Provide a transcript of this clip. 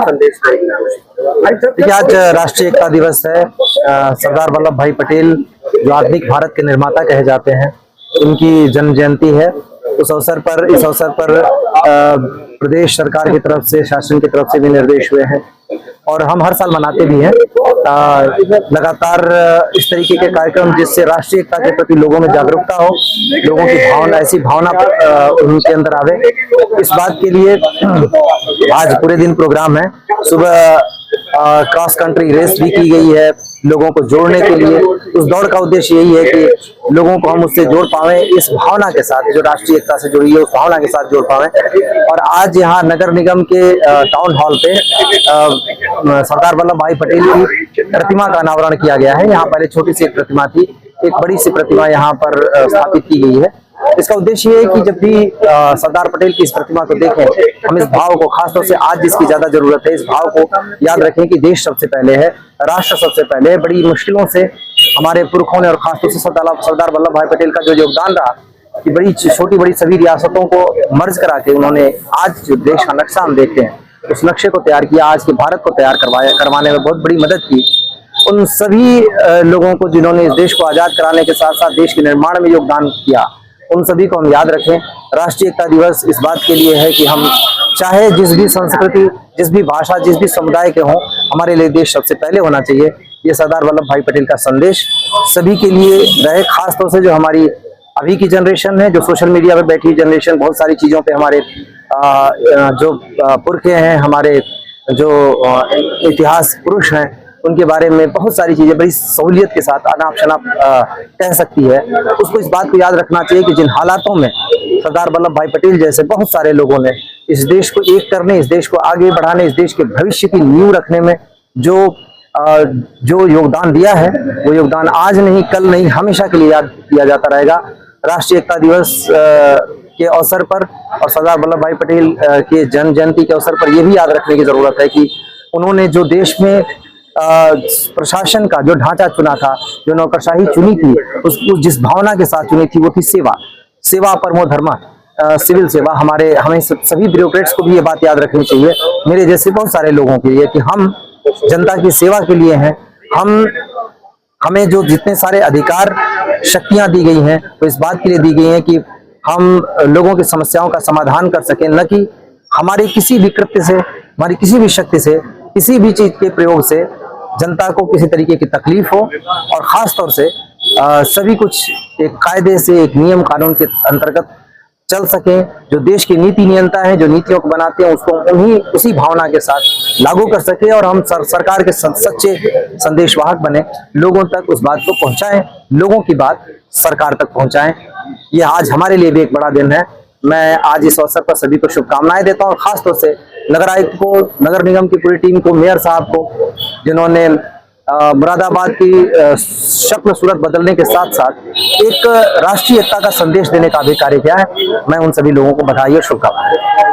संदेश देंगे? देखिए, आज राष्ट्रीय एकता दिवस है। सरदार वल्लभ भाई पटेल जो आधुनिक भारत के निर्माता कहे जाते हैं, उनकी जन्म जयंती है। इस अवसर पर प्रदेश सरकार की तरफ से, शासन की तरफ से भी निर्देश हुए हैं और हम हर साल मनाते भी हैं लगातार इस तरीके के कार्यक्रम, जिससे राष्ट्रीय एकता के प्रति लोगों में जागरूकता हो, लोगों की भावना, ऐसी भावना उनके अंदर आवे। इस बात के लिए आज पूरे दिन प्रोग्राम है। सुबह क्रॉस कंट्री रेस भी की गई है लोगों को जोड़ने के लिए। उस दौड़ का उद्देश्य यही है कि लोगों को हम उससे जोड़ पावें, इस भावना के साथ जो राष्ट्रीय एकता से जुड़ी है उस भावना के साथ जोड़ पावें। और आज यहाँ नगर निगम के टाउन हॉल पे सरदार वल्लभ भाई पटेल की प्रतिमा का अनावरण किया गया है। यहाँ पहले छोटी सी एक प्रतिमा थी, एक बड़ी सी प्रतिमा यहाँ पर स्थापित की गई है। इसका उद्देश्य ये है कि जब भी सरदार पटेल की इस प्रतिमा को देखें, हम इस भाव को, खासतौर से आज जिसकी ज्यादा जरूरत है, इस भाव को याद रखें कि देश सबसे पहले है, राष्ट्र सबसे पहले है। बड़ी मुश्किलों से हमारे पुरखों ने और खासतौर से सरदार वल्लभ भाई पटेल का जो योगदान रहा कि बड़ी छोटी बड़ी सभी रियासतों को मर्ज करा के उन्होंने आज जो देश का नक्शा हम देखते हैं, उस नक्शे को तैयार किया, आज के भारत को तैयार करवाने में बहुत बड़ी मदद की। उन सभी लोगों को जिन्होंने इस देश को आजाद कराने के साथ साथ देश के निर्माण में योगदान किया, उन सभी को हम याद रखें। राष्ट्रीय एकता दिवस इस बात के लिए है कि हम चाहे जिस भी संस्कृति, जिस भी भाषा, जिस भी समुदाय के हों, हमारे लिए देश सबसे पहले होना चाहिए। ये सरदार वल्लभ भाई पटेल का संदेश सभी के लिए रहे। खासतौर से जो हमारी अभी की जनरेशन है, जो सोशल मीडिया पे बैठी जनरेशन, बहुत सारी चीजों पे हमारे जो पुरखे हैं, हमारे जो इतिहास पुरुष हैं, उनके बारे में बहुत सारी चीजें बड़ी सहूलियत के साथ अनाप शनाप कह सकती है। उसको इस बात को याद रखना चाहिए कि जिन हालातों में सरदार वल्लभ भाई पटेल जैसे बहुत सारे लोगों ने इस देश को एक करने, इस देश को आगे बढ़ाने, इस देश के भविष्य की नींव रखने में जो योगदान दिया है, वो योगदान आज नहीं, कल नहीं, हमेशा के लिए याद किया जाता रहेगा। राष्ट्रीय एकता दिवस के अवसर पर और सरदार वल्लभ भाई पटेल के जन्म जयंती के अवसर पर यह भी याद रखने की जरूरत है कि उन्होंने जो देश में प्रशासन का जो ढांचा चुना था, जो नौकरशाही चुनी थी, उसको जिस भावना के साथ चुनी थी वो थी सेवा परमो धर्म, सिविल सेवा। हमें सभी ब्यूरोक्रेट्स को भी ये बात याद रखनी चाहिए, मेरे जैसे बहुत सारे लोगों के लिए, कि हम जनता की सेवा के लिए हैं। हमें जो जितने सारे अधिकार शक्तियां दी गई हैं, वो इस बात के लिए दी गई हैं कि हम लोगों की समस्याओं का समाधान कर सकें, न कि हमारे किसी भी कृत्य से, हमारी किसी भी शक्ति से, किसी भी चीज के प्रयोग से जनता को किसी तरीके की तकलीफ हो। और खास तौर से सभी कुछ एक कायदे से, एक नियम कानून के अंतर्गत चल सके। जो देश की नीति नियंता है, जो नीतियों को बनाते हैं, उसको उसी भावना के साथ लागू कर सके और हम सरकार के सच्चे संदेशवाहक बने, लोगों तक उस बात को पहुंचाएं, लोगों की बात सरकार तक पहुंचाएं। ये आज हमारे लिए भी एक बड़ा दिन है। मैं आज इस अवसर पर सभी को शुभकामनाएं देता हूं, खासतौर से नगर आयुक्त को, नगर निगम की पूरी टीम को, मेयर साहब को, जिन्होंने मुरादाबाद की शक्ल सूरत बदलने के साथ साथ एक राष्ट्रीय एकता का संदेश देने का भी कार्य किया है। मैं उन सभी लोगों को बधाई और शुभकामनाएं।